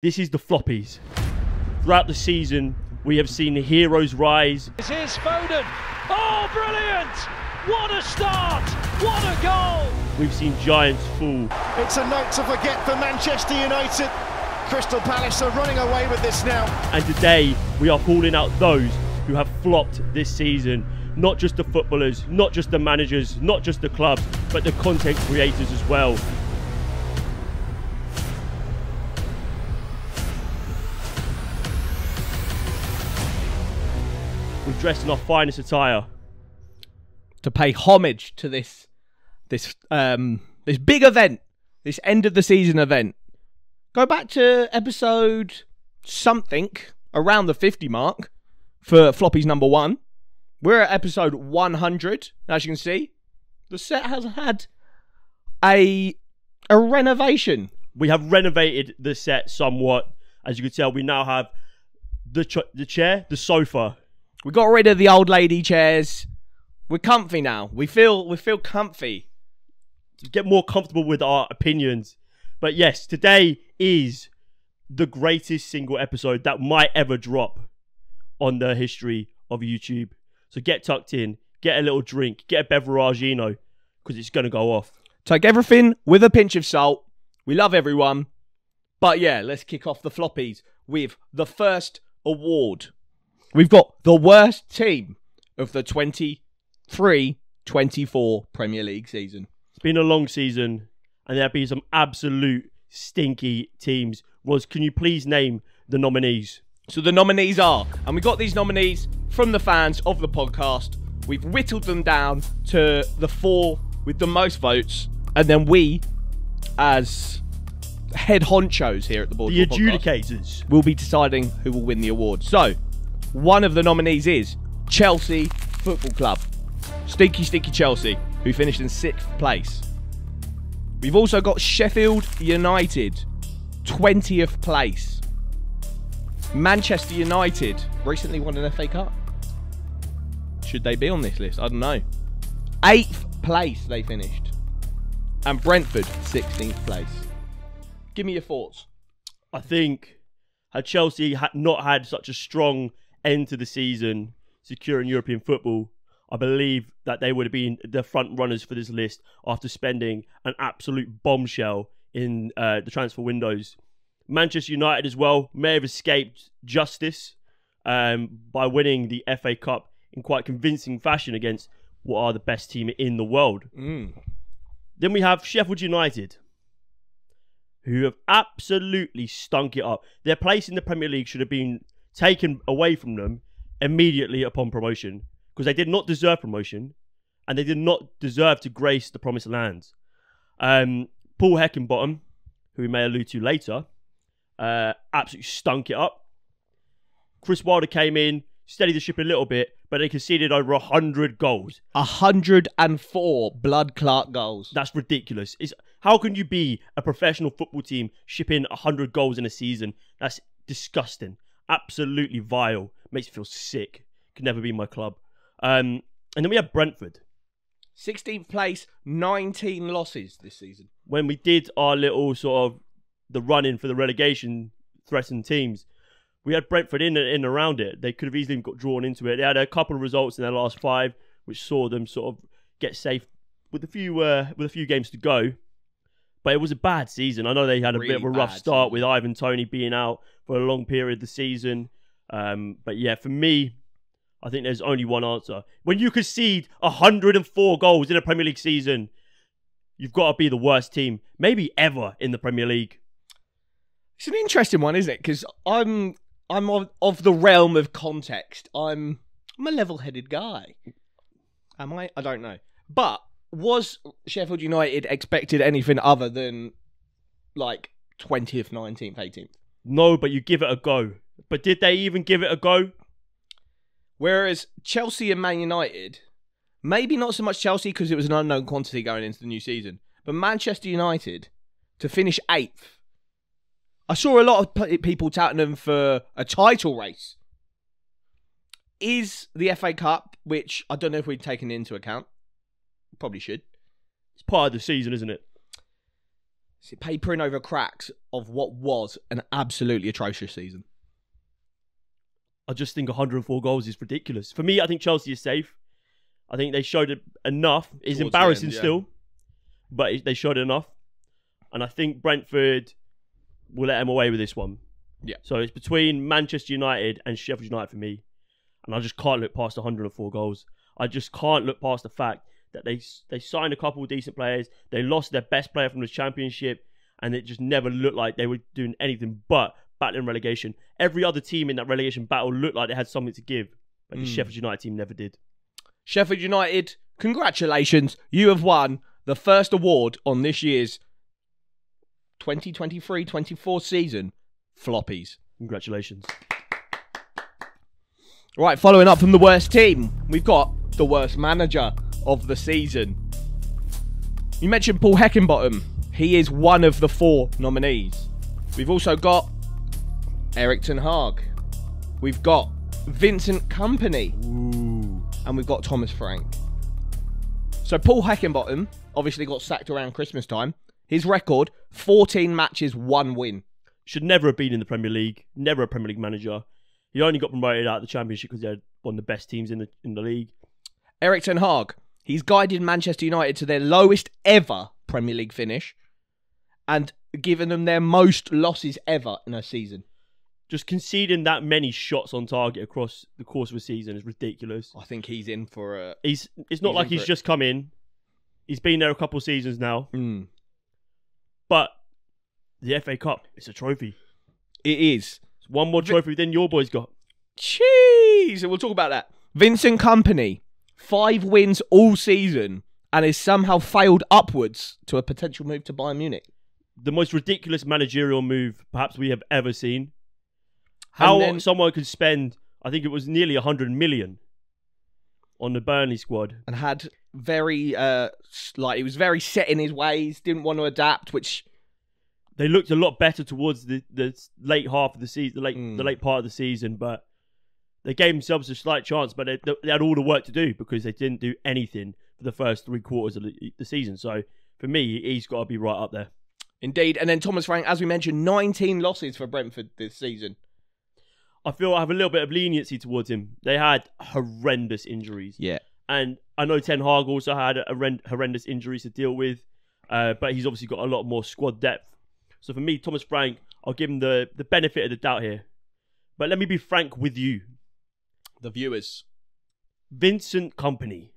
This is the Floppies. Throughout the season, we have seen the heroes rise. Here's Foden. Oh, brilliant! What a start! What a goal! We've seen giants fall. It's a night to forget for Manchester United. Crystal Palace are running away with this now. And today, we are calling out those who have flopped this season. Not just the footballers, not just the managers, not just the clubs, but the content creators as well. We've dressed in our finest attire to pay homage to this big event, this end of the season event. Go back to episode something around the 50 mark for Floppies number 1. We're at episode 100. As you can see, the set has had a renovation. We have renovated the set somewhat. As you can tell, we now have the chair, the sofa. We got rid of the old lady chairs. We're comfy now. We feel comfy. To get more comfortable with our opinions. But yes, today is the greatest single episode that might ever drop on the history of YouTube. So get tucked in, get a little drink, get a beveragino, because it's going to go off. Take everything with a pinch of salt. We love everyone. But yeah, let's kick off the Floppies with the first award. We've got the worst team of the 23-24 Premier League season. It's been a long season, and there have been some absolute stinky teams. Roz, can you please name the nominees? So the nominees are, and we got these nominees from the fans of the podcast. We've whittled them down to the 4 with the most votes, and then we, as head honchos here at the BoreDraw The podcast, adjudicators, will be deciding who will win the award. So, one of the nominees is Chelsea Football Club. Stinky Chelsea, who finished in 6th place. We've also got Sheffield United, 20th place. Manchester United recently won an FA Cup. Should they be on this list? I don't know. 8th place they finished. And Brentford, 16th place. Give me your thoughts. I think, had Chelsea not had such a strong end to the season securing European football, I believe that they would have been the front runners for this list after spending an absolute bombshell in the transfer windows. Manchester United as well may have escaped justice by winning the FA Cup in quite convincing fashion against what are the best team in the world. Then we have Sheffield United, who have absolutely stunk it up. Their place in the Premier League should have been taken away from them immediately upon promotion, because they did not deserve promotion and they did not deserve to grace the promised lands. Paul Heckingbottom, who we may allude to later, absolutely stunk it up. Chris Wilder came in, steadied the ship a little bit, but they conceded over 100 goals. 104 blood clot goals. That's ridiculous. How can you be a professional football team shipping 100 goals in a season? That's disgusting. Absolutely vile. Makes me feel sick. Could never be my club. And then we have Brentford. 16th place, 19 losses this season. When we did our little sort of the run-in for the relegation threatened teams, we had Brentford in and around it. They could have easily got drawn into it. They had a couple of results in their last 5, which saw them sort of get safe with a few games to go. But it was a bad season. I know they had a bit of a rough start with Ivan Toney being out for a long period of the season. But yeah, for me, I think there's only one answer. When you concede 104 goals in a Premier League season, you've got to be the worst team, maybe ever, in the Premier League. It's an interesting one, isn't it? Because I'm of the realm of context. I'm a level-headed guy. Am I? I don't know. But was Sheffield United expected anything other than like 20th, 19th, 18th? No, but you give it a go. But did they even give it a go? Whereas Chelsea and Man United, maybe not so much Chelsea because it was an unknown quantity going into the new season, but Manchester United to finish 8th. I saw a lot of people touting them for a title race. Is the FA Cup, which I don't know if we've taken into account, probably should. It's part of the season, isn't it? Is it papering over cracks of what was an absolutely atrocious season? I just think 104 goals is ridiculous. For me, I think Chelsea is safe. I think they showed it enough. It's embarrassing still, but they showed it enough. And I think Brentford will let them away with this one. Yeah. So it's between Manchester United and Sheffield United for me. And I just can't look past 104 goals. I just can't look past the fact that they signed a couple of decent players. They lost their best player from the Championship. And it just never looked like they were doing anything but battling relegation. Every other team in that relegation battle looked like they had something to give. But the Sheffield United team never did. Sheffield United, congratulations. You have won the first award on this year's 2023-24 season, Floppies. Congratulations. Right, following up from the worst team, we've got the worst manager of the season. You mentioned Paul Heckingbottom. He is one of the 4 nominees. We've also got Erik Ten Hag. We've got Vincent Kompany. And we've got Thomas Frank. So Paul Heckingbottom obviously got sacked around Christmas time. His record, 14 matches, 1 win. Should never have been in the Premier League. Never a Premier League manager. He only got promoted out of the Championship because they had one of the best teams in the league. Erik Ten Hag. He's guided Manchester United to their lowest ever Premier League finish and given them their most losses ever in a season. Just conceding that many shots on target across the course of a season is ridiculous. I think he's in for a... It's not like he's just come in. He's been there a couple of seasons now. But the FA Cup, it's a trophy. It is. It's one more trophy than your boys got. Jeez! We'll talk about that. Vincent Kompany, 5 wins all season and has somehow failed upwards to a potential move to Bayern Munich. The most ridiculous managerial move perhaps we have ever seen. How someone could spend, I think it was nearly 100 million on the Burnley squad. And had very, he was very set in his ways, didn't want to adapt, which... They looked a lot better towards the late half of the season, the late part of the season, but they gave themselves a slight chance, but they had all the work to do because they didn't do anything for the first 3 quarters of the season. So, for me, he's got to be right up there. Indeed. And then Thomas Frank, as we mentioned, 19 losses for Brentford this season. I feel I have a little bit of leniency towards him. They had horrendous injuries. Yeah. And I know Ten Hag also had horrendous injuries to deal with, but he's obviously got a lot more squad depth. So for me, Thomas Frank, I'll give him the benefit of the doubt here. But let me be frank with you. The viewers. Vincent Kompany.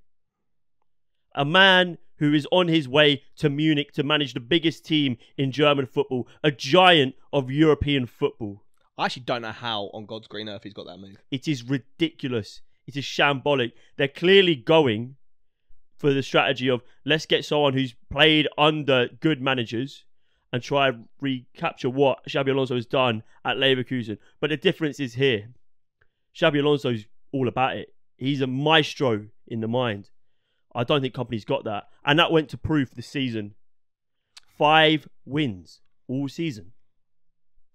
A man who is on his way to Munich to manage the biggest team in German football. A giant of European football. I actually don't know how on God's green earth he's got that move. It is ridiculous. It is shambolic. They're clearly going for the strategy of let's get someone who's played under good managers and try and recapture what Xabi Alonso has done at Leverkusen. But the difference is here. Xabi Alonso's all about it. He's a maestro in the mind. I don't think Kompany's got that. And that went to proof this season. 5 wins all season.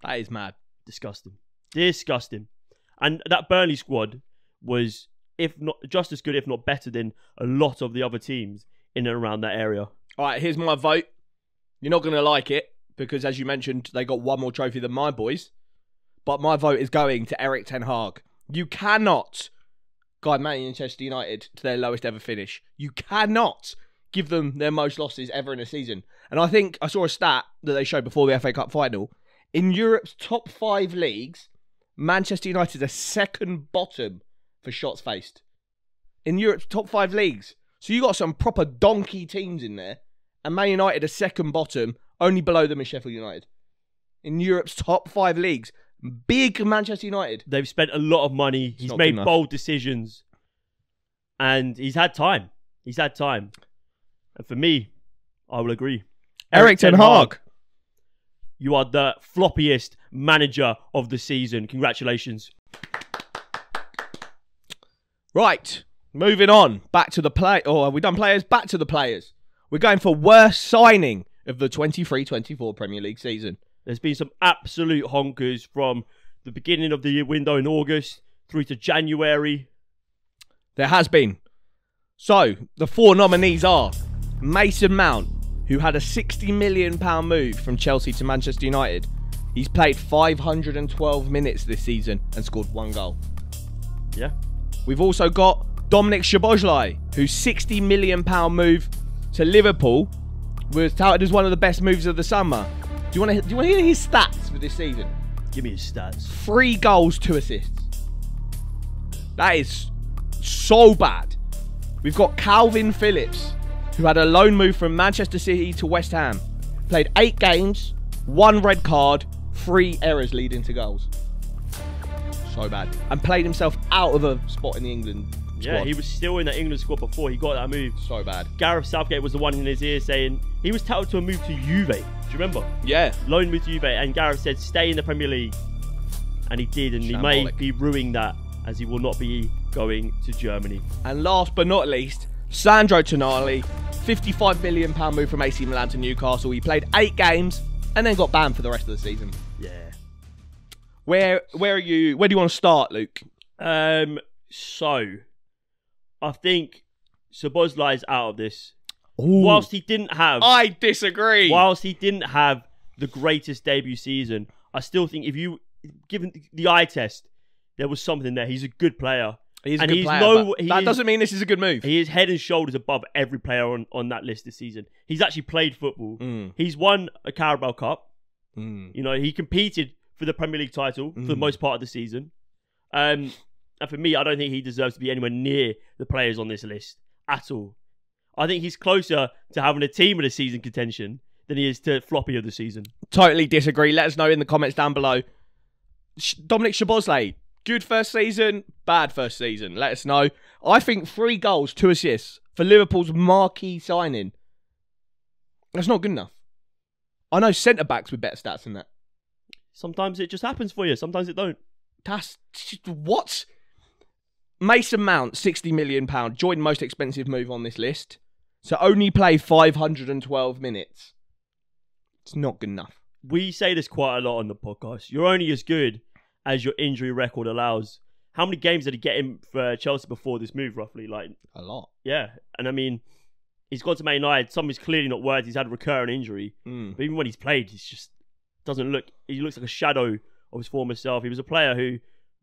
That is mad. Disgusting. Disgusting. And that Burnley squad was, if not just as good, if not better than a lot of the other teams in and around that area. All right, here's my vote. You're not going to like it because, as you mentioned, they got 1 more trophy than my boys. But my vote is going to Erik Ten Hag. You cannot guide Manchester United to their lowest ever finish. You cannot give them their most losses ever in a season. And I think I saw a stat that they showed before the FA Cup final. In Europe's top 5 leagues, Manchester United are second bottom for shots faced. In Europe's top 5 leagues. So you got some proper donkey teams in there. And Man United are second bottom, only below them is Sheffield United. In Europe's top 5 leagues. Big Manchester United. They've spent a lot of money. He's made bold decisions. And he's had time. He's had time. And for me, I will agree. Erik Ten Hag. You are the floppiest manager of the season. Congratulations. Right. Moving on. Back to the play. Oh, have we done players? Back to the players. We're going for worst signing of the 23-24 Premier League season. There's been some absolute honkers from the beginning of the window in August through to January. There has been. So, the 4 nominees are Mason Mount, who had a £60 million move from Chelsea to Manchester United. He's played 512 minutes this season and scored 1 goal. Yeah. We've also got Dominik Szoboszlai, whose £60 million move to Liverpool was touted as one of the best moves of the summer. Do you want to hear his stats for this season? Give me his stats. 3 goals, 2 assists. That is so bad. We've got Calvin Phillips, who had a loan move from Manchester City to West Ham. Played 8 games, 1 red card, 3 errors leading to goals. So bad. And played himself out of a spot in the England squad. Yeah, he was still in the England squad before he got that move. So bad. Gareth Southgate was the one in his ear saying he was touted to a move to Juve. Do you remember? Yeah. Loan move to Juve, and Gareth said stay in the Premier League. And he did, and he may be ruining that, as he will not be going to Germany. And last but not least, Sandro Tonali, £55 million move from AC Milan to Newcastle. He played 8 games and then got banned for the rest of the season. Yeah. Where do you want to start, Luke? So I think Szoboszlai is out of this. Ooh. Whilst he didn't have I disagree. Whilst he didn't have the greatest debut season, I still think if you given the eye test, there was something there. He's a good player. He's a good player, but that doesn't mean this is a good move. He is head and shoulders above every player on that list this season. He's actually played football. He's won a Carabao Cup. You know, he competed for the Premier League title for the most part of the season. And for me, I don't think he deserves to be anywhere near the players on this list at all. I think he's closer to having a team of the season contention than he is to floppy of the season. Totally disagree. Let us know in the comments down below. Dominik Szoboszlai, good first season, bad first season. Let us know. I think 3 goals, 2 assists for Liverpool's marquee signing. That's not good enough. I know centre-backs with better stats than that. Sometimes it just happens for you. Sometimes it don't. That's... What? Mason Mount, £60 million. Joint most expensive move on this list. So only play 512 minutes. It's not good enough. We say this quite a lot on the podcast. You're only as good as your injury record allows. How many games did he get in for Chelsea before this move, roughly? Like a lot. Yeah. And I mean, he's gone to Man United. Something's clearly not worked. He's had a recurrent injury. But even when he's played, he's just doesn't look... He looks like a shadow of his former self. He was a player who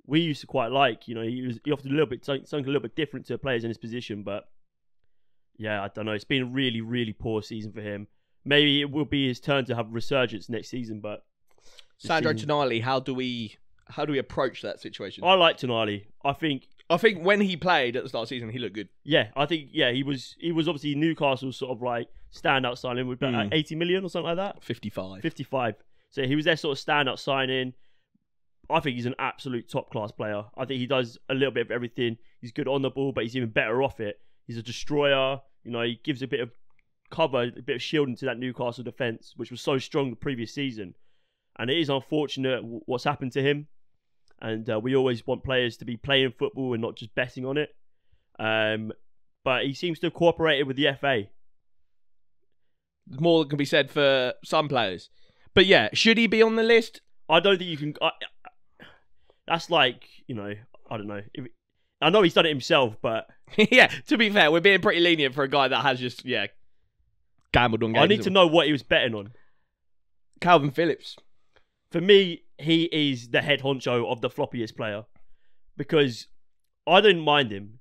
we used to quite like. You know, he offered a little bit, something a little bit different to players in his position. But yeah, I don't know. It's been a really, really poor season for him. Maybe it will be his turn to have resurgence next season, but... Sandro Tonali, how do we approach that situation? I like Tonali. I think when he played at the start of the season, he looked good. Yeah, I think, he was obviously Newcastle's sort of like standout signing with 80 million or something like that. 55. So he was their sort of standout signing. I think he's an absolute top-class player. I think he does a little bit of everything. He's good on the ball, but he's even better off it. He's a destroyer. You know, he gives a bit of cover, a bit of shielding to that Newcastle defence, which was so strong the previous season. And it is unfortunate what's happened to him. And we always want players to be playing football and not just betting on it. But he seems to have cooperated with the FA. There's more that can be said for some players. But yeah, should he be on the list? I don't think you can... that's like, you know, I don't know. I know he's done it himself, but... Yeah, to be fair, we're being pretty lenient for a guy that has just, gambled on games. I need to know what he was betting on. Calvin Phillips. For me, he is the head honcho of the floppiest player. Because I didn't mind him.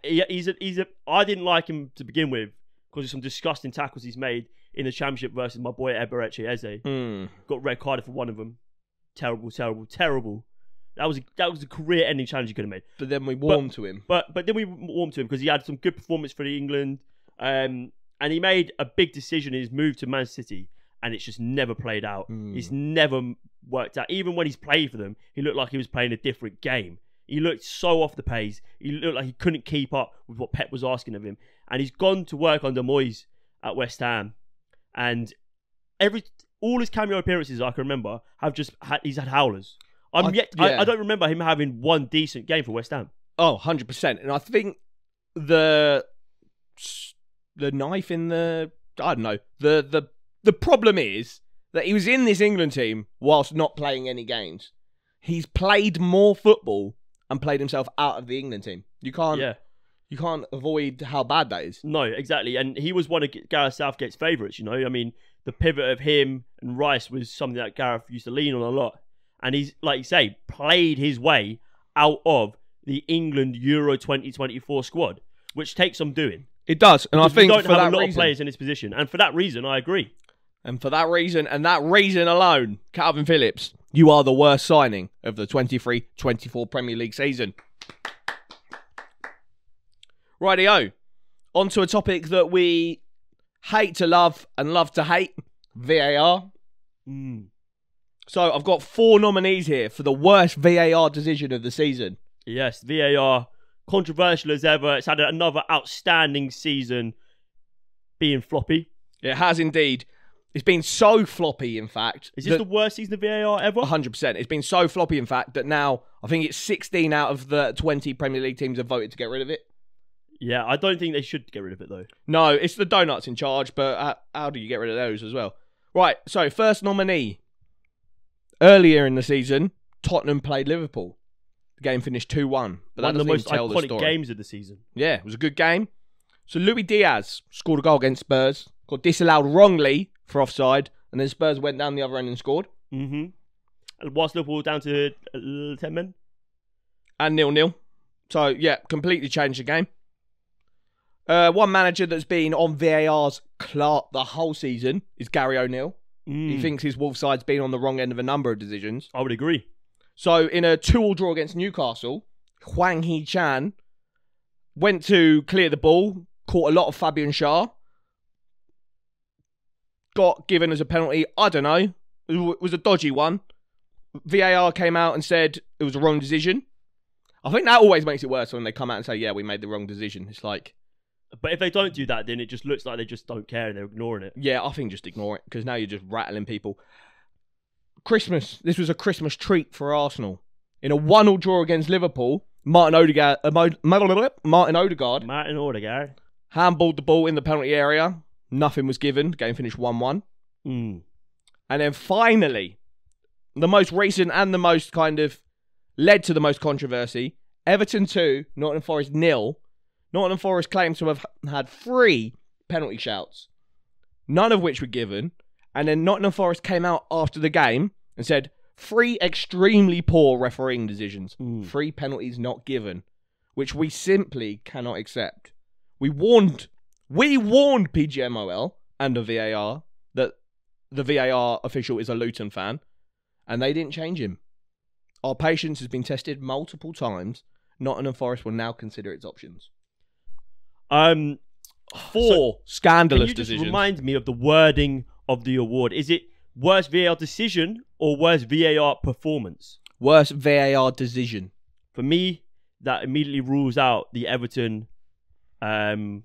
I didn't like him to begin with because of some disgusting tackles he's made in the Championship versus my boy Ep100. Got red carded for one of them. Terrible. That was a career-ending challenge he could have made. But then we warmed to him. But then we warmed to him because he had some good performance for England. And he made a big decision in his move to Man City. And it's just never played out. It's never worked out. Even when he's played for them, he looked like he was playing a different game. He looked so off the pace. He looked like he couldn't keep up with what Pep was asking of him. And he's gone to work under Moyes at West Ham. And all his cameo appearances I can remember he's had howlers. I don't remember him having one decent game for West Ham. Oh, 100%. And I think the knife in the... I don't know. The problem is that he was in this England team whilst not playing any games. He's played more football and played himself out of the England team. You can't You can't avoid how bad that is. No, exactly. And he was one of Gareth Southgate's favourites, you know. I mean, the pivot of him and Rice was something that Gareth used to lean on a lot. And he's, like you say, played his way out of the England Euro 2024 squad, which takes some doing. It does. And I think we don't for have that a lot reason, of players in his position. And for that reason, I agree. and for that reason, and that reason alone, Calvin Phillips, you are the worst signing of the 23-24 Premier League season. Rightio. On to a topic that we hate to love and love to hate. VAR. So I've got 4 nominees here for the worst VAR decision of the season. Yes, VAR, controversial as ever. It's had another outstanding season being floppy. It has indeed. It's been so floppy, in fact. Is this the worst season of VAR ever? 100%. It's been so floppy, in fact, that now I think it's 16 out of the 20 Premier League teams have voted to get rid of it. Yeah, I don't think they should get rid of it, though. No, it's the Donuts in charge, but how do you get rid of those as well? Right, so first nominee. Earlier in the season, Tottenham played Liverpool. The game finished 2-1. But that One of the doesn't even most tell the iconic story. games of the season. Yeah, it was a good game. So Luis Diaz scored a goal against Spurs, got disallowed wrongly for offside, and then Spurs went down the other end and scored. And whilst Liverpool down to 10 men? And 0-0. So, yeah, completely changed the game. One manager that's been on VAR's clock the whole season is Gary O'Neill. He thinks his Wolves side's been on the wrong end of a number of decisions. I would agree. So, in a 2-2 draw against Newcastle, Hwang Hee-chan went to clear the ball, caught a lot of Fabian Schär, got given as a penalty. I don't know. It was a dodgy one. VAR came out and said it was a wrong decision. I think that always makes it worse when they come out and say, yeah, we made the wrong decision. It's like... But if they don't do that, then it just looks like they just don't care and they're ignoring it. Yeah, I think just ignore it, because now you're just rattling people. Christmas. This was a Christmas treat for Arsenal. In a 1-1 draw against Liverpool, Martin Odegaard handballed the ball in the penalty area. Nothing was given. Game finished 1-1. And then finally, the most recent and the most kind of led to the most controversy, Everton 2, Nottingham Forest 0. Nottingham Forest claims to have had 3 penalty shouts, none of which were given. And then Nottingham Forest came out after the game and said, 3 extremely poor refereeing decisions, 3 penalties not given, which we simply cannot accept. We warned PGMOL and the VAR that the VAR official is a Luton fan, and they didn't change him. Our patience has been tested multiple times. Nottingham Forest will now consider its options. 4 scandalous decisions. Remind me of the wording of the award. Is it worst VAR decision or worst VAR performance? Worst VAR decision. For me, that immediately rules out the Everton. Was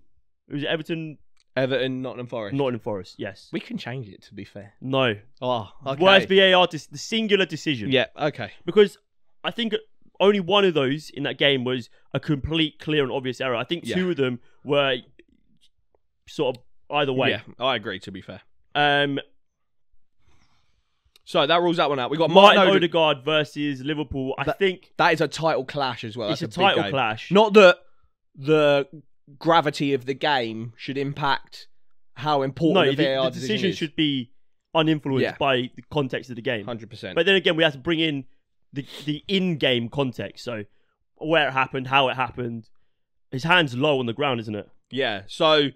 it Everton? Everton, Nottingham Forest. Nottingham Forest, yes. We can change it, to be fair. No. Oh, okay. Worst VAR, the singular decision. Yeah, okay. Because I think only one of those in that game was a complete, clear and obvious error. I think 2 of them were sort of either way. Yeah, I agree, to be fair. So that rules that one out. We got Martin Odegaard versus Liverpool. I think that is a title clash as well. It's That's a title clash. Not that the gravity of the game should impact how important the VAR decision should be uninfluenced by the context of the game. 100%. But then again, we have to bring in the in-game context. So where it happened, how it happened. His hand's low on the ground, isn't it? Yeah. So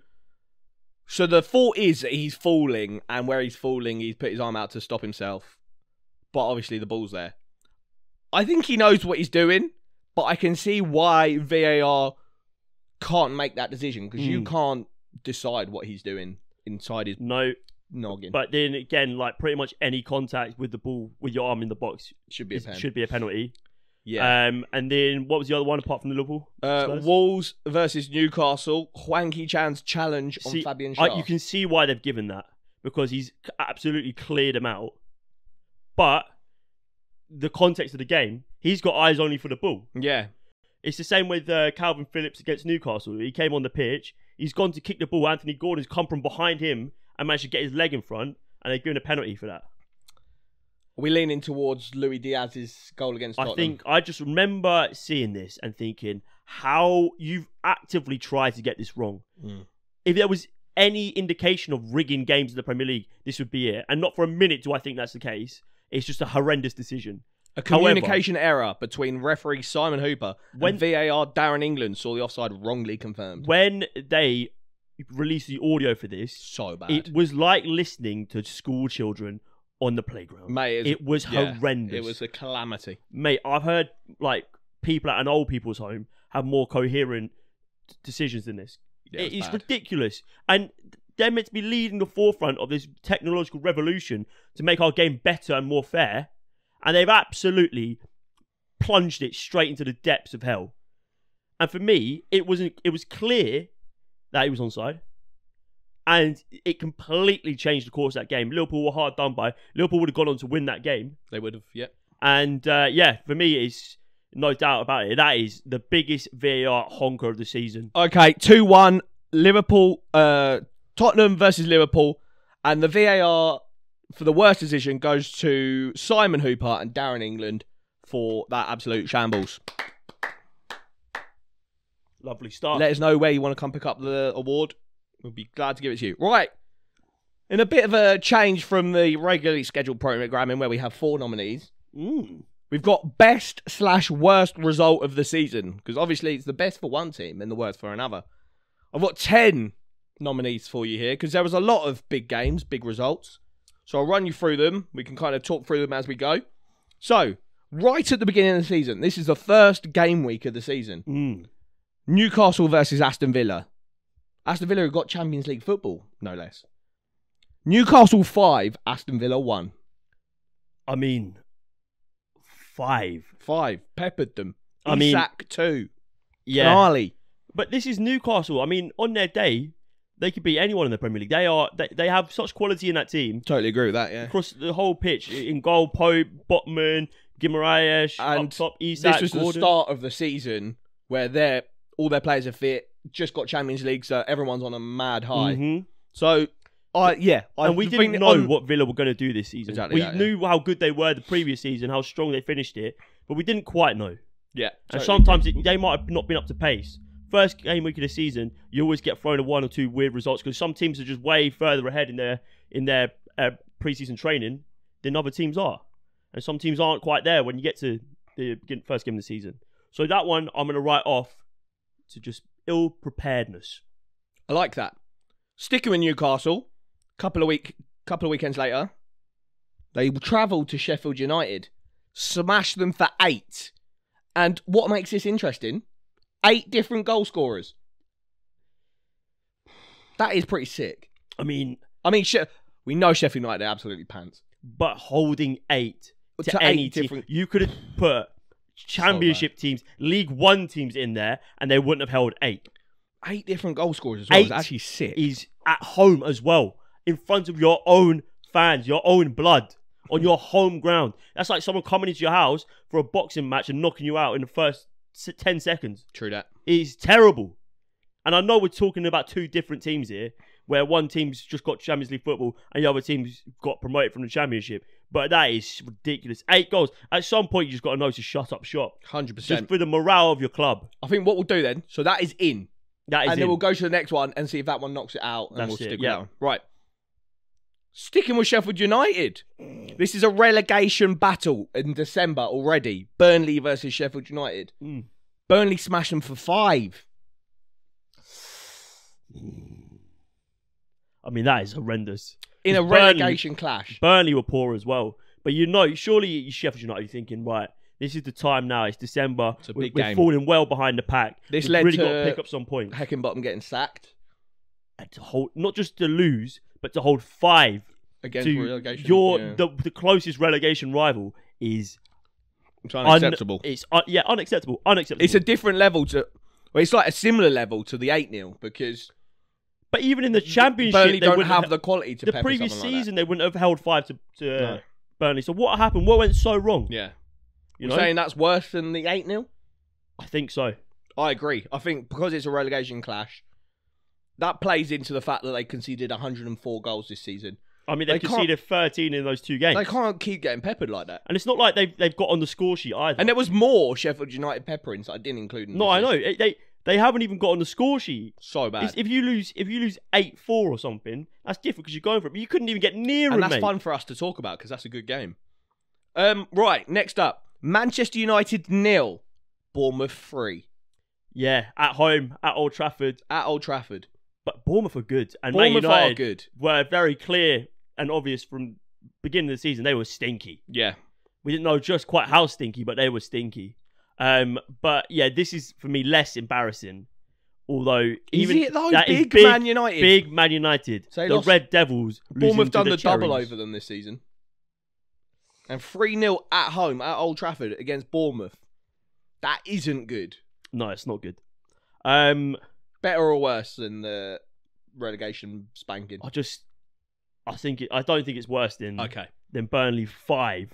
the fault is that he's falling, and where he's falling, he's put his arm out to stop himself. But obviously the ball's there. I think he knows what he's doing, but I can see why VAR can't make that decision, because you can't decide what he's doing inside his noggin. But then again, like pretty much any contact with the ball with your arm in the box should be a penalty. Yeah. And then what was the other one apart from the Liverpool? Wolves versus Newcastle. Hwang Hee-chan's challenge on Fabian Schär. You can see why they've given that, because he's absolutely cleared him out. But the context of the game, he's got eyes only for the ball. Yeah. It's the same with Calvin Phillips against Newcastle. He came on the pitch. He's gone to kick the ball. Anthony Gordon's come from behind him and managed to get his leg in front, and they've given a penalty for that. Are we leaning towards Luis Diaz's goal against Tottenham? I just remember seeing this and thinking how you've actively tried to get this wrong. If there was any indication of rigging games in the Premier League, this would be it. And not for a minute do I think that's the case. It's just a horrendous decision. A communication error between referee Simon Hooper and VAR Darren England saw the offside wrongly confirmed. When they released the audio for this, so bad. It was like listening to school children on the playground. Mate, it was horrendous. It was a calamity. Mate, I've heard like people at an old people's home have more coherent decisions than this. Yeah, it's ridiculous. And they're meant to be leading the forefront of this technological revolution to make our game better and more fair. And they've absolutely plunged it straight into the depths of hell. And for me, it was clear that he was onside. And it completely changed the course of that game. Liverpool were hard done by. Liverpool would have gone on to win that game. They would have, yeah. And for me, it's no doubt about it. That is the biggest VAR honker of the season. Okay, 2-1, Liverpool, Tottenham versus Liverpool. And the VAR for the worst decision goes to Simon Hooper and Darren England for that absolute shambles. Lovely start. Let us know where you want to come pick up the award. We'll be glad to give it to you. Right. In a bit of a change from the regularly scheduled programming where we have 4 nominees, we've got best/worst result of the season. Because obviously it's the best for one team and the worst for another. I've got 10 nominees for you here because there was a lot of big games, big results. So I'll run you through them. We can kind of talk through them as we go. So, right at the beginning of the season, this is the first game week of the season. Newcastle versus Aston Villa. Aston Villa have got Champions League football, no less. Newcastle 5, Aston Villa 1. I mean, 5. 5. Peppered them. I mean, Isak 2. Yeah. Gnarly. But this is Newcastle. I mean, on their day, they could beat anyone in the Premier League. They have such quality in that team. Totally agree with that, yeah. Across the whole pitch. In goal, Pope, Botman, Guimaraes, and up top, Isak, this was Gordon. the start of the season where all their players are fit, just got Champions League, so everyone's on a mad high. So, and we didn't know what Villa were going to do this season. Exactly we knew how good they were the previous season, how strong they finished it, but we didn't quite know. Yeah. And sometimes they might have not been up to pace. First game week of the season, you always get thrown a 1 or 2 weird results because some teams are just way further ahead in their pre-season training than other teams are, and some teams aren't quite there when you get to the first game of the season. So that one I'm going to write off to just ill preparedness. I like that. Sticking with Newcastle, couple of weekends later, they travelled to Sheffield United, smashed them for 8, and what makes this interesting? 8 different goal scorers. That is pretty sick. I mean, we know Sheffield United are absolutely pants. But holding 8 to 8 any team, different... you could have put Championship teams, League One teams in there, and they wouldn't have held 8. 8 different goal scorers as well. It's actually sick. Is at home as well, in front of your own fans, your own blood, on your home ground. That's like someone coming into your house for a boxing match and knocking you out in the first 10 seconds. True that. It's terrible. And I know we're talking about 2 different teams here, where one team's just got Champions League football and the other team's got promoted from the Championship. But that is ridiculous. 8 goals. At some point, you just got to know to shut up shop. 100%. Just for the morale of your club. I think what we'll do then, so that is in. Then we'll go to the next one and see if that one knocks it out. And we'll stick with that one. Right. Sticking with Sheffield United. This is a relegation battle in December already. Burnley versus Sheffield United. Burnley smashed them for 5. I mean, that is horrendous. In a relegation clash. Burnley were poor as well. But surely Sheffield United are thinking, right, this is the time now. It's December. It's a big we're game. falling well behind the pack. This We've led really to got to pick up some points. Heckingbottom getting sacked. And to hold, not just to lose, but to hold 5 against relegation. The closest relegation rival is it's unacceptable. Unacceptable. It's a different level it's like a similar level to the 8-0 because. But even in the Championship, Burnley don't have the quality to. The previous season, they wouldn't have held 5 to Burnley. So what happened? What went so wrong? Yeah, you're saying that's worse than the 8-0? I think so. I agree. I think because it's a relegation clash, that plays into the fact that they conceded 104 goals this season. I mean, they've conceded 13 in those 2 games. They can't keep getting peppered like that. And it's not like they've got on the score sheet either. And there was more Sheffield United pepperings that I didn't include in this. No, I know. They haven't even got on the score sheet. So bad. If you lose 8-4 or something, that's different because you're going for it. But you couldn't even get near it, and that's fun for us to talk about because that's a good game. Right, next up. Manchester United 0. Bournemouth 3. Yeah, at home, at Old Trafford. At Old Trafford. But Bournemouth are good. And Bournemouth Man United are good. Were very clear and obvious from beginning of the season. They were stinky. Yeah. We didn't know just quite how stinky, but they were stinky. But yeah, this is for me less embarrassing. Although even is it though? That Big is Man United. Big Man United. So the Red Devils. Bournemouth done the Cherries. double over them this season. And 3-0 at home at Old Trafford against Bournemouth. That isn't good. No, it's not good. Better or worse than the relegation spanking? I don't think it's worse than Burnley 5.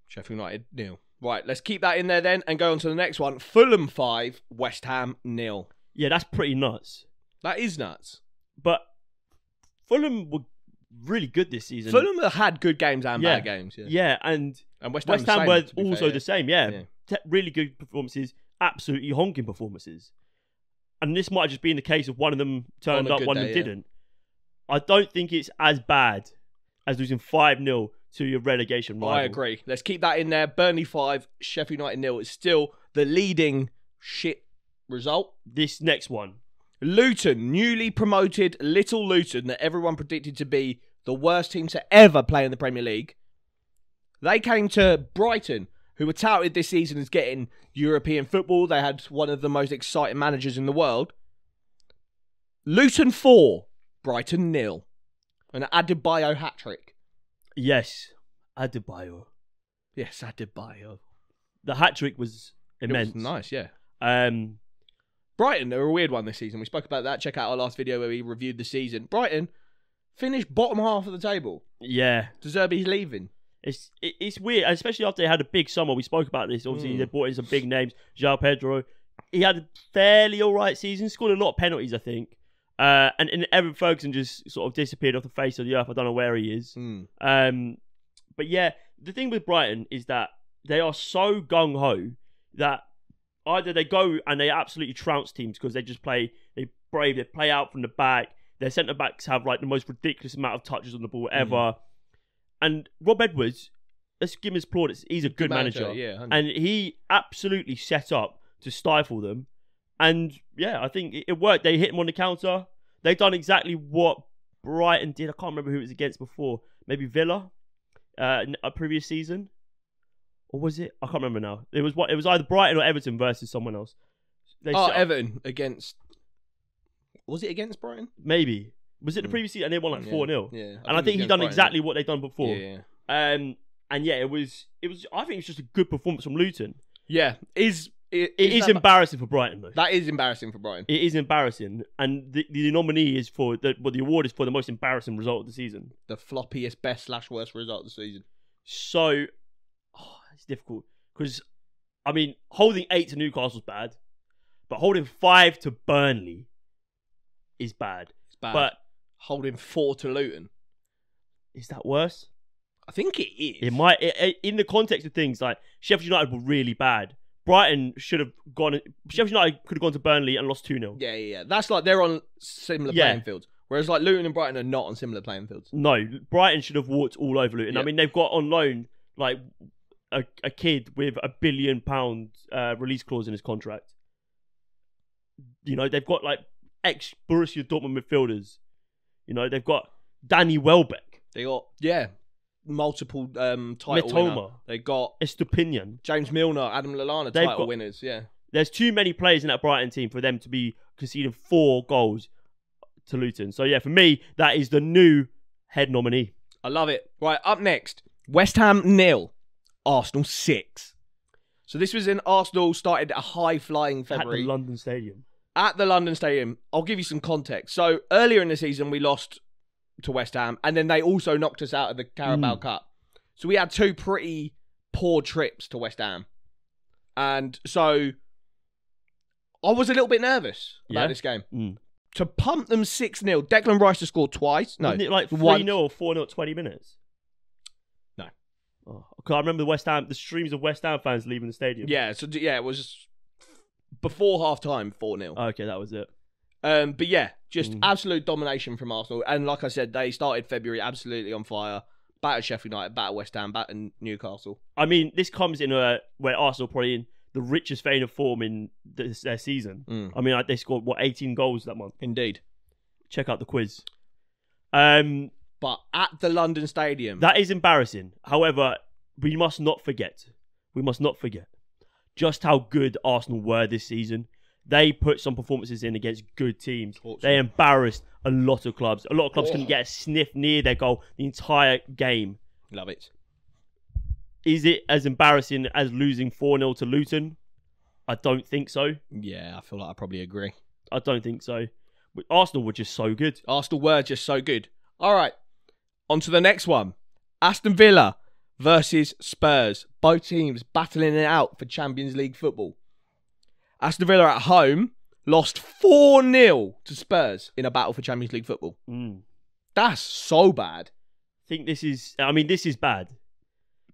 Sheffield United 0. Right, let's keep that in there then and go on to the next one. Fulham 5, West Ham 0. Yeah, that's pretty nuts. That is nuts. But Fulham were really good this season. Fulham have had good games and bad games. Yeah, yeah, and West Ham were also the same. Yeah, yeah. Really good performances, absolutely honking performances. And this might have just been the case of one of them turned up, one of them didn't. I don't think it's as bad as losing 5-0 to your relegation rival. I agree. Let's keep that in there. Burnley 5, Sheffield United 0 is still the leading shit result. This next one. Luton, newly promoted Little Luton that everyone predicted to be the worst team to ever play in the Premier League. They came to Brighton, who were touted this season as getting European football. They had one of the most exciting managers in the world. Luton 4, Brighton 0. An Adebayo hat-trick. Yes, Adebayo. Yes, Adebayo. The hat-trick was immense. It was nice, yeah. Brighton, they're a weird one this season. We spoke about that. Check out our last video where we reviewed the season. Brighton finished bottom half of the table. Yeah. De Zerbi's leaving. It's weird, especially after they had a big summer. We spoke about this. Obviously, they brought in some big names. João Pedro. He had a fairly alright season. Scored a lot of penalties, I think. And Evan Ferguson just sort of disappeared off the face of the earth. I don't know where he is. But yeah, the thing with Brighton is that they are so gung-ho that either they go and they absolutely trounce teams because they just play out from the back. Their centre-backs have like the most ridiculous amount of touches on the ball ever. And Rob Edwards, let's give him his plaudits. He's a good manager. Yeah, 100%. And he absolutely set up to stifle them. And yeah, I think it worked. They hit him on the counter. They've done exactly what Brighton did. I can't remember who it was against before. Maybe Villa, a previous season. Or was it? I can't remember now. It was either Brighton or Everton versus someone else. Everton against... Was it against Brighton? Maybe. Was it the previous season? And they won like 4-0. Yeah. And I think he's done exactly what they've done before. Yeah. And yeah, it was. I think it's just a good performance from Luton. Yeah. It is embarrassing for Brighton, though. That is embarrassing for Brighton. It is embarrassing, and the nominee is for the award is for the most embarrassing result of the season. The floppiest best/worst result of the season. So, it's difficult because, I mean, holding 8 to Newcastle is bad, but holding 5 to Burnley is bad. It's bad. But holding 4 to Luton, is that worse? I think it is. It might. In the context of things, like Sheffield United were really bad. Brighton should have gone. Sheffield United could have gone to Burnley and lost 2-0. Yeah. That's like they're on similar playing fields. Whereas like Luton and Brighton are not on similar playing fields. No, Brighton should have walked all over Luton. Yeah. I mean, they've got on loan like a kid with £1 billion release clause in his contract. You know, they've got like ex-Borussia Dortmund midfielders. You know, they've got Danny Welbeck. They got, multiple title Mitoma. winner. They got Estupinian. James Milner, Adam Lallana title winners, yeah. There's too many players in that Brighton team for them to be conceding 4 goals to Luton. So yeah, for me, that is the new head nominee. I love it. Right, up next, West Ham 0, Arsenal 6. So this was in Arsenal started a high-flying February. At the London Stadium. At the London Stadium. I'll give you some context. So earlier in the season, we lost to West Ham, and then they also knocked us out of the Carabao Cup. So we had 2 pretty poor trips to West Ham. And so I was a little bit nervous about this game. to pump them 6-0. Declan Rice to score twice. No. Wasn't it like 3-0 or 4-0 at 20 minutes? No. Oh, 'cause I remember the streams of West Ham fans leaving the stadium. Yeah, so yeah, it was before half-time, 4-0. Okay, that was it. But yeah, just absolute domination from Arsenal. And like I said, they started February absolutely on fire. Battered Sheffield United, battered West Ham, battered Newcastle. I mean, this comes in where Arsenal probably in the richest vein of form in their season. I mean, they scored, 18 goals that month? Indeed. Check out the quiz. But at the London Stadium... That is embarrassing. However, we must not forget just how good Arsenal were this season. They put some performances in against good teams. They embarrassed a lot of clubs. A lot of clubs couldn't get a sniff near their goal the entire game. Love it. Is it as embarrassing as losing 4-0 to Luton? I don't think so. Yeah, I feel like I probably agree. I don't think so. But Arsenal were just so good. Arsenal were just so good. All right, on to the next one. Aston Villa versus Spurs. Both teams battling it out for Champions League football. Aston Villa at home lost 4-0 to Spurs in a battle for Champions League football. That's so bad. I think this is bad.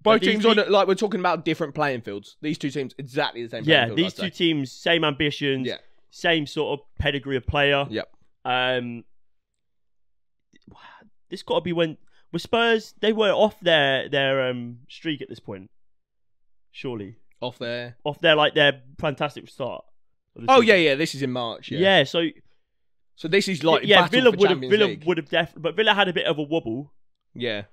Both teams we're talking about different playing fields. These two teams exactly the same playing field. Yeah, these two teams, same ambitions, same sort of pedigree of player. Yep. This got to be with Spurs, they were off their streak at this point. Surely. Off their fantastic start. Oh yeah, this is in March. Yeah, so this is like Villa would have definitely, but Villa had a bit of a wobble. Yeah,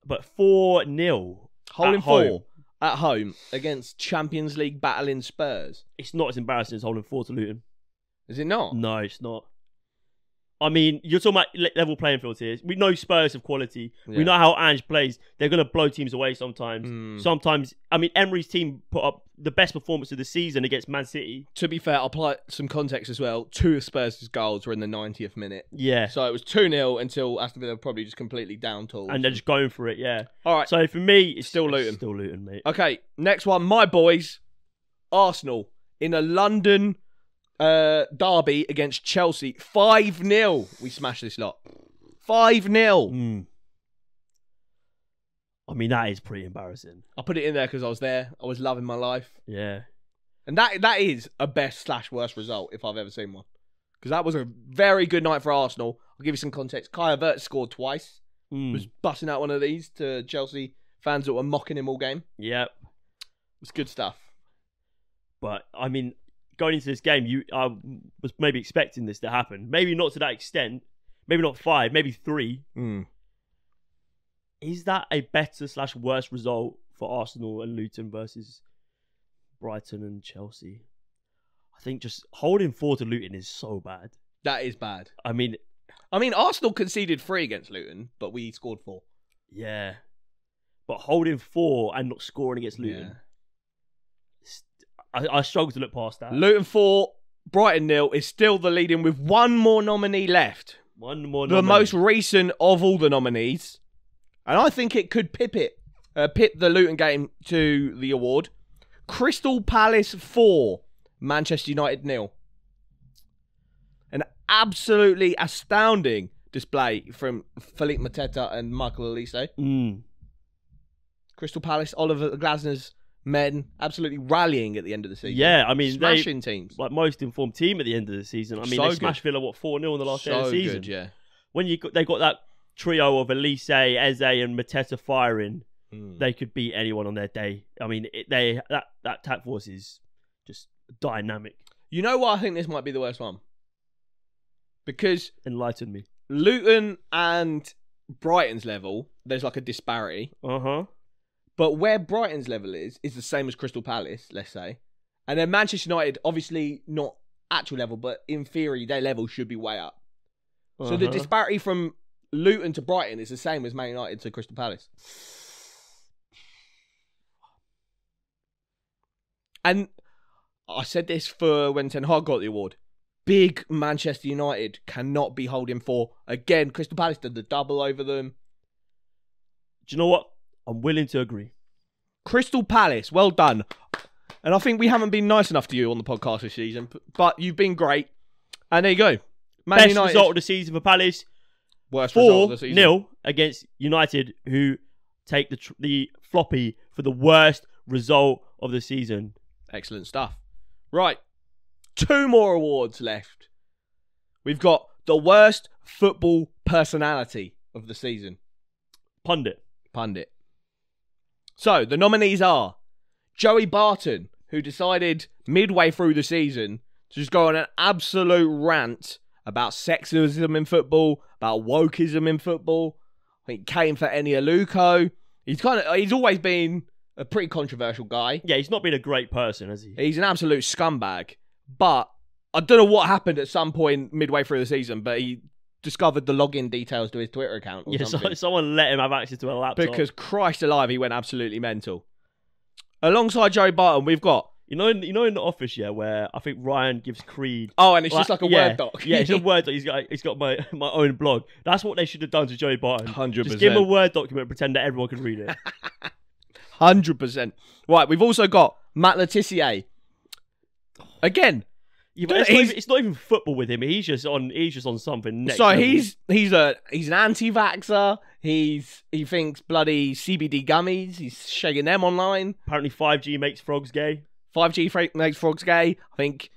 but 4-0 holding 4 at home against Champions League battling Spurs. It's not as embarrassing as holding 4 to Luton. Is it not? No, it's not. I mean, you're talking about level playing fields here. We know Spurs have quality. Yeah. We know how Ange plays. They're going to blow teams away sometimes. Sometimes, I mean, Emery's team put up the best performance of the season against Man City. To be fair, I'll apply some context as well. 2 of Spurs' goals were in the 90th minute. Yeah. So it was 2-0 until Aston Villa probably just completely down tools. And they're just going for it, yeah. All right. So for me, it's still Luton. Still Luton, mate. Okay, next one. My boys, Arsenal, in a London... derby against Chelsea. 5-0. We smashed this lot. 5-0. I mean, that is pretty embarrassing. I put it in there because I was there. I was loving my life. Yeah. And that is a best/worst result if I've ever seen one. Because that was a very good night for Arsenal. I'll give you some context. Kai Havertz scored twice. Was busting out one of these to Chelsea fans that were mocking him all game. Yep. It's good stuff. But, I mean... Going into this game, I was maybe expecting this to happen. Maybe not to that extent. Maybe not 5, maybe 3. Is that a better/worse result for Arsenal and Luton versus Brighton and Chelsea? I think just holding 4 to Luton is so bad. That is bad. I mean, Arsenal conceded 3 against Luton, but we scored 4. Yeah. But holding 4 and not scoring against Luton... Yeah. I struggle to look past that. Luton 4, Brighton 0 is still the leading with one more nominee left. One more nominee. The most recent of all the nominees. And I think it could pip the Luton game to the award. Crystal Palace 4, Manchester United 0. An absolutely astounding display from Philippe Mateta and Mikel Arteta. Crystal Palace, Oliver Glasner's men absolutely rallying at the end of the season. Yeah, I mean, smashing teams. Like most informed team at the end of the season. I mean, they smashed Villa 4-0 in the last day of the season. Good, yeah. When they got that trio of Elise, Eze, and Mateta firing, they could beat anyone on their day. I mean, that attack force is just dynamic. You know what? I think this might be the worst one because enlighten me. Luton and Brighton's level, there's like a disparity. But where Brighton's level is the same as Crystal Palace, let's say. And then Manchester United, obviously not actual level, but in theory, their level should be way up. So the disparity from Luton to Brighton is the same as Man United to Crystal Palace. And I said this for when Ten Hag got the award. Big Manchester United cannot be holding 4. Again, Crystal Palace did the double over them. Do you know what? I'm willing to agree. Crystal Palace, well done. And I think we haven't been nice enough to you on the podcast this season, but you've been great. And there you go. Best United. result of the season for Palace. Worst result of the season. 4-0 against United, who take the floppy for the worst result of the season. Excellent stuff. Right. 2 more awards left. We've got the worst football personality of the season. Pundit. So, the nominees are Joey Barton, who decided midway through the season to just go on an absolute rant about sexism in football, about wokeism in football. I think came for Eni Aluko. He's always been a pretty controversial guy. Yeah, he's not been a great person, has he? He's an absolute scumbag. But I don't know what happened at some point midway through the season, but he discovered the login details to his Twitter account or something. Someone let him have access to a laptop. Because Christ alive, he went absolutely mental. Alongside Joey Barton, we've got... You know in the office, yeah, where I think Ryan gives Creed... Oh, and it's just like a Word doc. Yeah, it's a Word doc. He's got my own blog. That's what they should have done to Joey Barton. 100%. Just give him a Word document and pretend that everyone can read it. 100%. Right, we've also got Matt Letizia. Again... Yeah, but it's not even football with him. He's just on something next. So level. he's an anti-vaxxer. He thinks bloody CBD gummies. He's shaking them online. Apparently 5G makes frogs gay. 5G makes frogs gay. I think.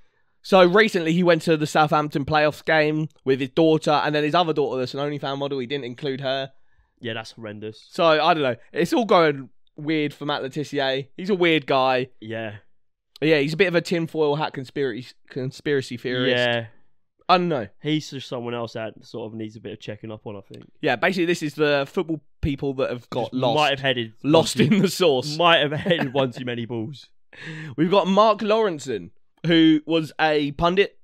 So recently he went to the Southampton playoffs game with his daughter, and then his other daughter that's an OnlyFans model. He didn't include her. Yeah, that's horrendous. So I don't know. It's all going weird for Matt Letizia. He's a weird guy. Yeah. Yeah, he's a bit of a tinfoil hat conspiracy theorist. Yeah. I don't know. He's just someone else that sort of needs a bit of checking up on, I think. Yeah, basically this is the football people that have got lost. Might have headed... Lost in the sauce. Might have headed one too many balls. We've got Mark Lawrenson, who was a pundit,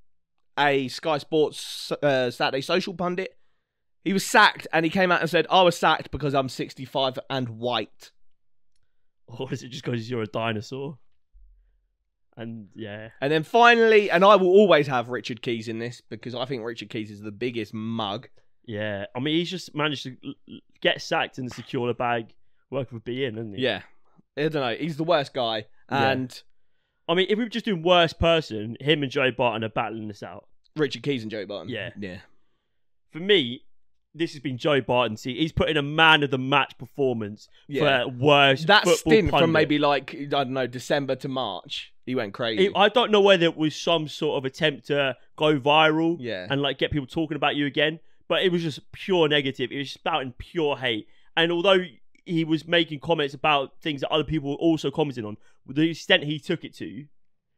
a Sky Sports Saturday Social pundit. He was sacked and he came out and said, I was sacked because I'm 65 and white. Or is it just because you're a dinosaur? And yeah. And then finally, and I will always have Richard Keys in this because I think Richard Keys is the biggest mug. Yeah. I mean, he's just managed to get sacked and secure the bag working for BN, hasn't he? Yeah. I don't know. He's the worst guy. And I mean, if we were just doing worst person, him and Joey Barton are battling this out. Richard Keys and Joey Barton. Yeah. Yeah. For me, this has been Joey Barton. See, he's put in a man of the match performance for worst that football stint pundit. from maybe like, I don't know, December to March. He went crazy. I don't know whether it was some sort of attempt to go viral and like get people talking about you again, but it was just pure negative. It was spouting pure hate. And although he was making comments about things that other people were also commenting on, the extent he took it to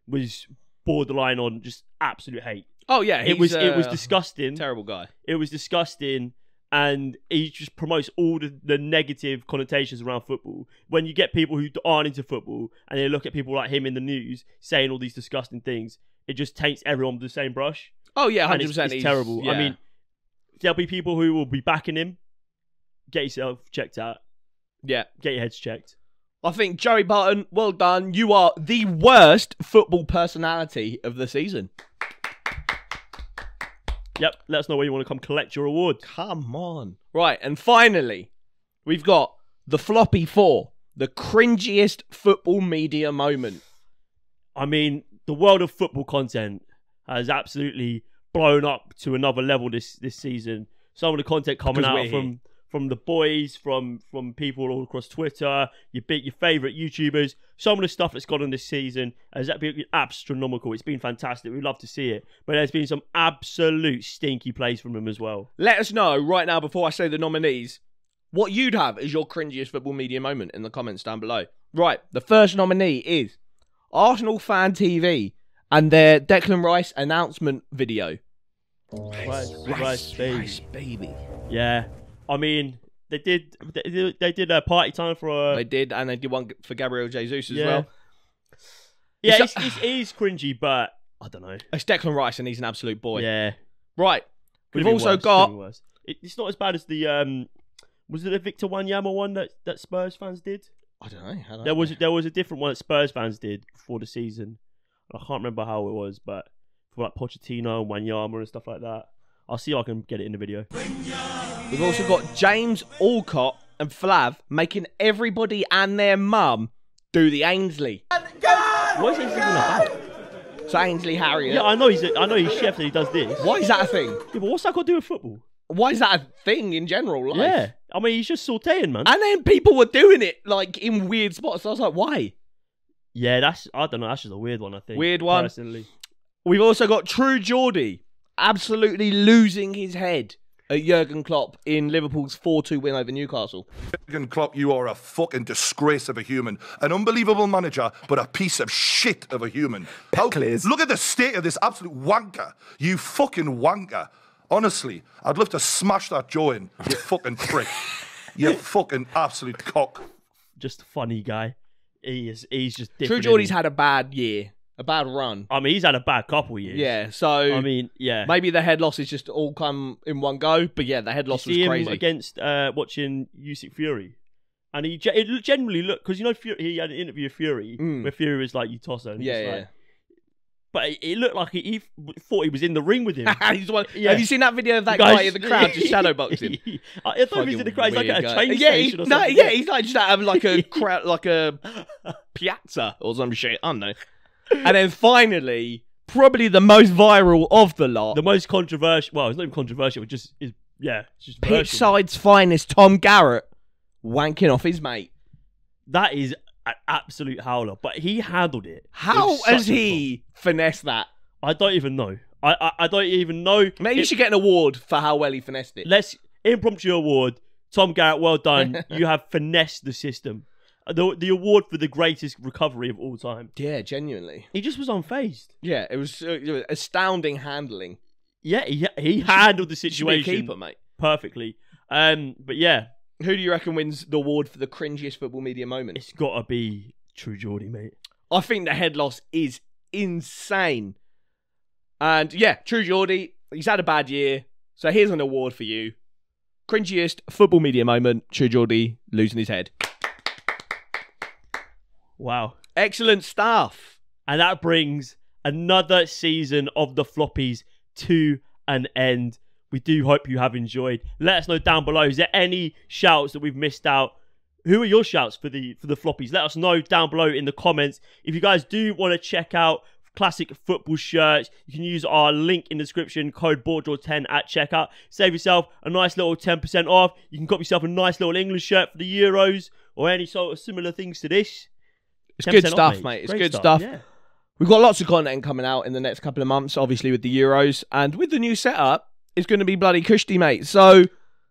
was borderline on just absolute hate. Oh yeah, it was disgusting. Terrible guy. It was disgusting. And he just promotes all the negative connotations around football. When you get people who aren't into football and they look at people like him in the news saying all these disgusting things, it just taints everyone with the same brush. Oh yeah, 100%. And it's terrible. Yeah. I mean, there'll be people who will be backing him. Get yourself checked out. Yeah. Get your heads checked. I think Joey Barton, well done. You are the worst football personality of the season. Yep, let us know where you want to come collect your award. Come on. Right, and finally, we've got the Floppy 4, the cringiest football media moment. I mean, the world of football content has absolutely blown up to another level this season. Some of the content coming out from the boys, from people all across Twitter, your favourite YouTubers. Some of the stuff that's gone on this season has been astronomical. It's been fantastic. We'd love to see it. But there's been some absolute stinky plays from them as well. Let us know right now, before I say the nominees, what you'd have as your cringiest football media moment in the comments down below. Right, the first nominee is Arsenal Fan TV and their Declan Rice announcement video. Rice, baby. Yeah. I mean, they did a party time for They did, and they did one for Gabriel Jesus as well. Yeah, it is cringy, but I don't know. It's Declan Rice, and he's an absolute boy. Yeah. Right. We've also got... It's not as bad as the... was it the Victor Wanyama one that Spurs fans did? I don't know. There was a different one that Spurs fans did before the season. I can't remember how it was, but for like Pochettino and Wanyama and stuff like that. I'll see if I can get it in the video. We've also got James Alcott and Flav making everybody and their mum do the Ainsley. What is this even about? Sir Ainsley Harriott. Yeah, I know he's chef and he does this. Why is that a thing? Yeah, but what's that got to do with football? Why is that a thing in general life? Yeah, I mean he's just sauteing, man. And then people were doing it like in weird spots. So I was like, why? Yeah, I don't know. That's just a weird one. I think Weird one. Personally, We've also got True Geordie absolutely losing his head at Jurgen Klopp in Liverpool's 4-2 win over Newcastle. Jurgen Klopp, you are a fucking disgrace of a human. An unbelievable manager, but a piece of shit of a human. Look at the state of this absolute wanker. You fucking wanker. Honestly, I'd love to smash that jaw in, you fucking prick. You fucking absolute cock. just a funny guy. He's just different. True Geordie's had a bad year, a bad run. I mean, he's had a bad couple of years. Yeah, so I mean, yeah. maybe the head losses just all come in one go. But yeah, the head loss was See crazy. him against watching Usyk Fury, and it generally looked because you know he had an interview with Fury where Fury was like, "You toss her." And Yeah, just yeah. like, but it looked like he thought he was in the ring with him. He's one, Yeah. Have you seen that video of that Guys- guy in the crowd just shadowboxing? I thought he was in the crowd. He's like at a Fucking train weird guy. station or No, something. yeah, he's like just out of like a crowd, like a piazza or some shit. I don't know. And then finally, probably the most viral of the lot, The most controversial. Well, it's not even controversial. It just is. Yeah, it's just virtual. pitchside's finest Tom Garrett wanking off his mate. That is an absolute howler, but he handled it. How with such has a he finessed that? I don't even know. I don't even know. Maybe you should get an award for how well he finessed it. Let's impromptu award. Tom Garrett, well done. You have finessed the system. The award for the greatest recovery of all time. Yeah, genuinely. He just was unfazed. Yeah, it was astounding handling. Yeah, he handled the Should be a situation keeper, mate. perfectly. But yeah, Who do you reckon wins the award for the cringiest football media moment? it's got to be True Geordie, mate. I think the head loss is insane. And yeah, True Geordie, he's had a bad year. So here's an award for you. Cringiest football media moment, True Geordie losing his head. Wow. Excellent stuff. And that brings another season of the Floppies to an end. We do hope you have enjoyed. Let us know down below. Is there any shouts that we've missed out? Who are your shouts for the Floppies? Let us know down below in the comments. If you guys do want to check out classic football shirts, you can use our link in the description, code BoreDraw10 at checkout. Save yourself a nice little 10% off. You can cop yourself a nice little English shirt for the Euros or any sort of similar things to this. It's good 10% stuff, off, mate. It's Great good stuff. Yeah. We've got lots of content coming out in the next couple of months, obviously with the Euros. And with the new setup, it's going to be bloody cushy, mate. So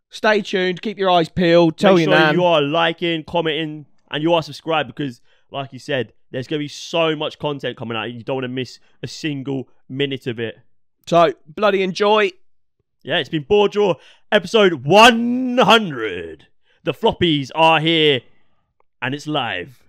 stay tuned. Keep your eyes peeled. Tell Make your sure nan. you are liking, commenting, and you are subscribed because, like you said, there's going to be so much content coming out. You don't want to miss a single minute of it. So bloody enjoy. Yeah, it's been BoreDraw episode 100. The Floppies are here, and it's live.